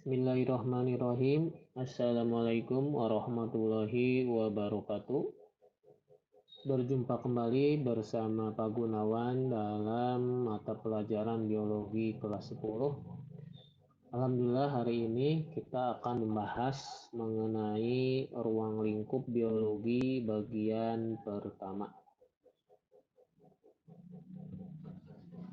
Bismillahirrahmanirrahim. Assalamualaikum warahmatullahi wabarakatuh. Berjumpa kembali bersama Pak Gunawan dalam mata pelajaran biologi kelas 10. Alhamdulillah hari ini kita akan membahas mengenai ruang lingkup biologi bagian pertama.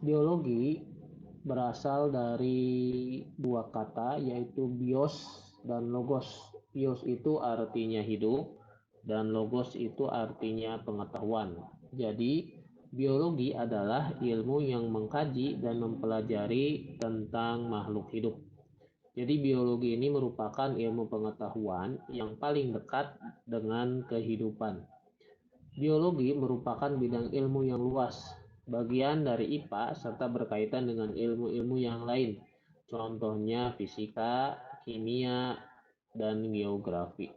Biologi berasal dari dua kata, yaitu bios dan logos. Bios itu artinya hidup dan logos itu artinya pengetahuan. Jadi biologi adalah ilmu yang mengkaji dan mempelajari tentang makhluk hidup. Jadi biologi ini merupakan ilmu pengetahuan yang paling dekat dengan kehidupan. Biologi merupakan bidang ilmu yang luas, bagian dari IPA serta berkaitan dengan ilmu-ilmu yang lain. Contohnya fisika, kimia, dan geografi.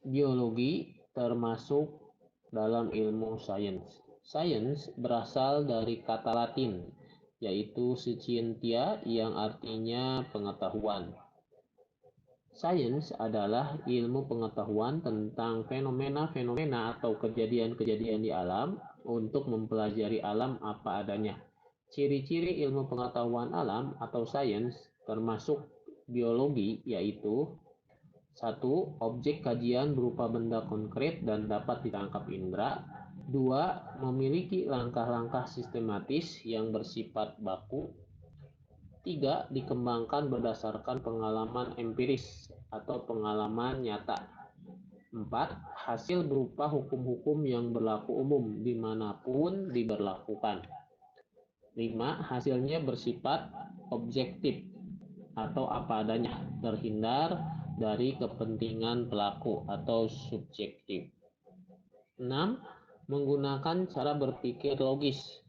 Biologi termasuk dalam ilmu sains. Sains berasal dari kata Latin, yaitu scientia yang artinya pengetahuan. Sains adalah ilmu pengetahuan tentang fenomena-fenomena atau kejadian-kejadian di alam untuk mempelajari alam apa adanya. Ciri-ciri ilmu pengetahuan alam atau sains termasuk biologi yaitu: 1. Objek kajian berupa benda konkret dan dapat ditangkap indera. 2. Memiliki langkah-langkah sistematis yang bersifat baku. 3. Dikembangkan berdasarkan pengalaman empiris atau pengalaman nyata. 4. Hasil berupa hukum-hukum yang berlaku umum dimanapun diberlakukan. 5. Hasilnya bersifat objektif atau apa adanya, terhindar dari kepentingan pelaku atau subjektif. 6. Menggunakan cara berpikir logis,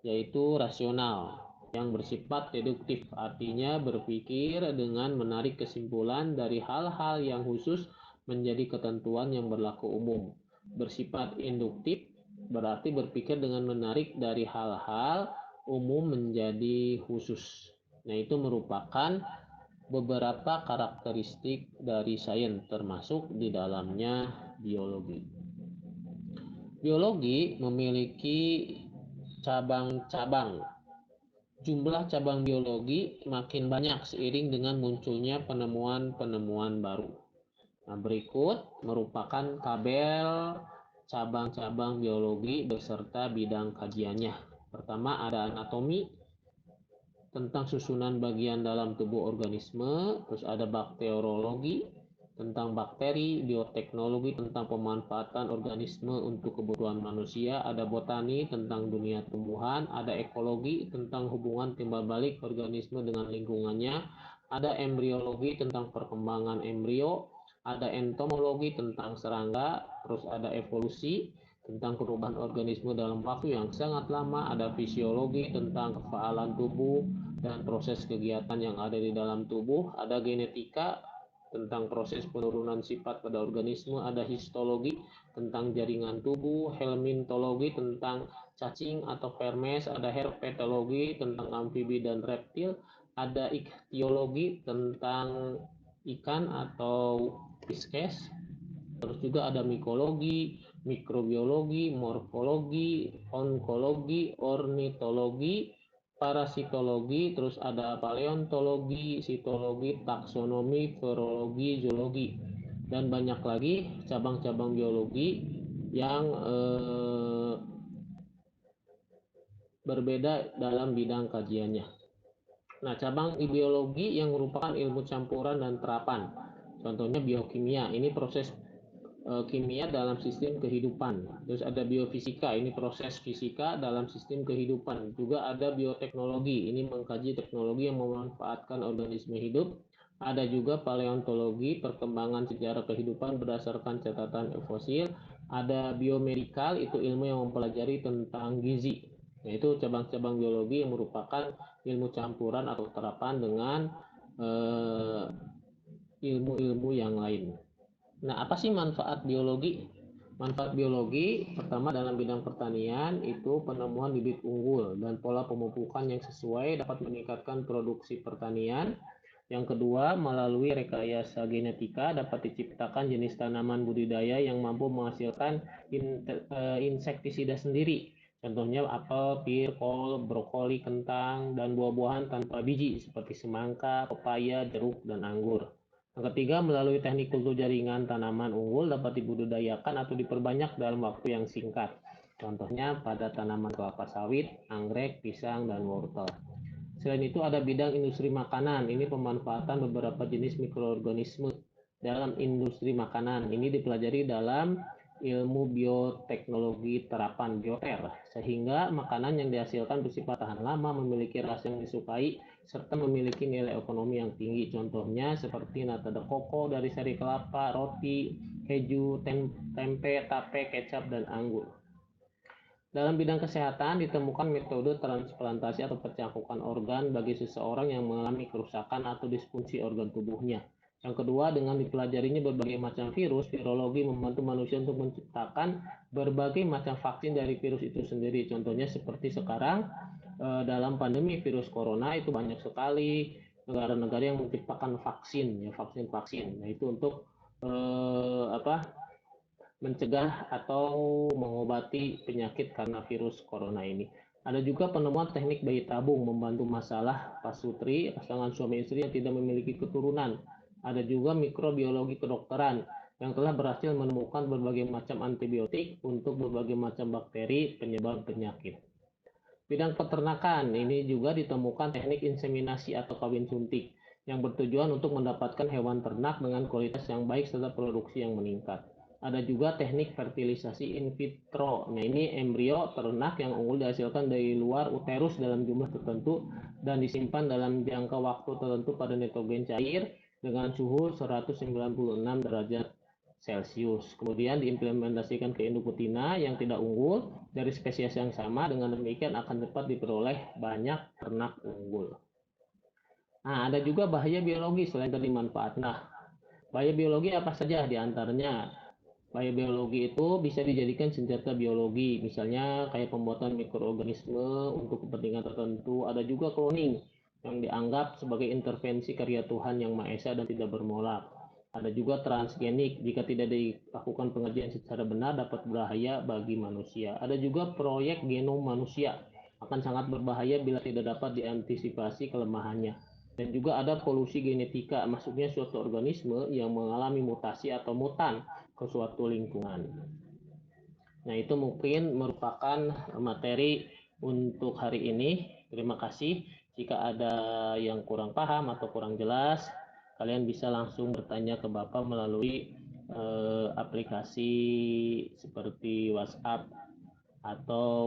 yaitu rasional, yang bersifat deduktif, artinya berpikir dengan menarik kesimpulan dari hal-hal yang khusus menjadi ketentuan yang berlaku umum. Bersifat induktif berarti berpikir dengan menarik dari hal-hal umum menjadi khusus. Nah, itu merupakan beberapa karakteristik dari sains, termasuk di dalamnya biologi. Biologi memiliki cabang-cabang. Jumlah cabang biologi makin banyak seiring dengan munculnya penemuan-penemuan baru. Nah, berikut merupakan tabel cabang-cabang biologi beserta bidang kajiannya. Pertama ada anatomi, tentang susunan bagian dalam tubuh organisme. Terus ada bakteriologi, tentang bakteri. Bioteknologi, tentang pemanfaatan organisme untuk kebutuhan manusia. Ada botani, tentang dunia tumbuhan. Ada ekologi, tentang hubungan timbal balik organisme dengan lingkungannya. Ada embriologi, tentang perkembangan embrio. Ada entomologi, tentang serangga. Terus ada evolusi, tentang perubahan organisme dalam waktu yang sangat lama. Ada fisiologi, tentang kefaatan tubuh dan proses kegiatan yang ada di dalam tubuh. Ada genetika, tentang proses penurunan sifat pada organisme. Ada histologi, tentang jaringan tubuh. Helmintologi, tentang cacing atau vermes. Ada herpetologi, tentang amfibi dan reptil. Ada ichtiologi, tentang ikan atau fishes. Terus juga ada mikologi, mikrobiologi, morfologi, onkologi, ornitologi, parasitologi. Terus ada paleontologi, sitologi, taksonomi, virologi, zoologi, dan banyak lagi cabang-cabang biologi yang berbeda dalam bidang kajiannya. Nah, cabang biologi yang merupakan ilmu campuran dan terapan. Contohnya biokimia, ini proses kimia dalam sistem kehidupan. Terus ada biofisika, ini proses fisika dalam sistem kehidupan. Juga ada bioteknologi, ini mengkaji teknologi yang memanfaatkan organisme hidup. Ada juga paleontologi, perkembangan sejarah kehidupan berdasarkan catatan fosil. Ada biomedikal, itu ilmu yang mempelajari tentang gizi. Nah, itu cabang-cabang biologi yang merupakan ilmu campuran atau terapan dengan ilmu-ilmu yang lain. Nah, apa sih manfaat biologi? Manfaat biologi, pertama dalam bidang pertanian, itu penemuan bibit unggul dan pola pemupukan yang sesuai dapat meningkatkan produksi pertanian. Yang kedua, melalui rekayasa genetika dapat diciptakan jenis tanaman budidaya yang mampu menghasilkan insektisida sendiri. Contohnya apel, pir, kol, brokoli, kentang, dan buah-buahan tanpa biji seperti semangka, pepaya, jeruk, dan anggur. Yang ketiga, melalui teknik kultur jaringan tanaman unggul dapat dibudidayakan atau diperbanyak dalam waktu yang singkat. Contohnya pada tanaman kelapa sawit, anggrek, pisang, dan wortel. Selain itu ada bidang industri makanan. Ini pemanfaatan beberapa jenis mikroorganisme dalam industri makanan. Ini dipelajari dalam ilmu bioteknologi terapan bioter, sehingga makanan yang dihasilkan bersifat tahan lama, memiliki rasa yang disukai, serta memiliki nilai ekonomi yang tinggi. Contohnya seperti nata de coco dari sari kelapa, roti, keju, tempe, tape, kecap, dan anggur. Dalam bidang kesehatan ditemukan metode transplantasi atau pencangkukan organ bagi seseorang yang mengalami kerusakan atau disfungsi organ tubuhnya. Yang kedua, dengan dipelajarinya berbagai macam virus, virologi membantu manusia untuk menciptakan berbagai macam vaksin dari virus itu sendiri. Contohnya seperti sekarang dalam pandemi virus corona itu banyak sekali negara-negara yang menciptakan vaksin, ya vaksin-vaksin. Nah itu untuk mencegah atau mengobati penyakit karena virus corona ini. Ada juga penemuan teknik bayi tabung membantu masalah pasutri, pasangan suami istri yang tidak memiliki keturunan. Ada juga mikrobiologi kedokteran yang telah berhasil menemukan berbagai macam antibiotik untuk berbagai macam bakteri penyebab penyakit. Bidang peternakan ini juga ditemukan teknik inseminasi atau kawin suntik yang bertujuan untuk mendapatkan hewan ternak dengan kualitas yang baik serta produksi yang meningkat. Ada juga teknik fertilisasi in vitro. Nah, ini embrio ternak yang unggul dihasilkan dari luar uterus dalam jumlah tertentu dan disimpan dalam jangka waktu tertentu pada nitrogen cair dengan suhu 196 derajat Celcius. Kemudian diimplementasikan ke induk betina yang tidak unggul dari spesies yang sama. Dengan demikian akan dapat diperoleh banyak ternak unggul. Nah, ada juga bahaya biologi selain tadi manfaat. Nah, bahaya biologi apa saja di antaranya? Bahaya biologi itu bisa dijadikan senjata biologi, misalnya kayak pembuatan mikroorganisme untuk kepentingan tertentu. Ada juga cloning yang dianggap sebagai intervensi karya Tuhan yang Maha Esa dan tidak bermoral. Ada juga transgenik, jika tidak dilakukan pengajian secara benar dapat berbahaya bagi manusia. Ada juga proyek genom manusia, akan sangat berbahaya bila tidak dapat diantisipasi kelemahannya. Dan juga ada polusi genetika, maksudnya suatu organisme yang mengalami mutasi atau mutan ke suatu lingkungan. Nah, itu mungkin merupakan materi untuk hari ini. Terima kasih. Jika ada yang kurang paham atau kurang jelas, kalian bisa langsung bertanya ke Bapak melalui aplikasi seperti WhatsApp atau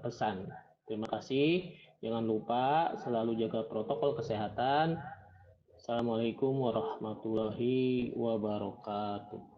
pesan. Terima kasih. Jangan lupa selalu jaga protokol kesehatan. Assalamualaikum warahmatullahi wabarakatuh.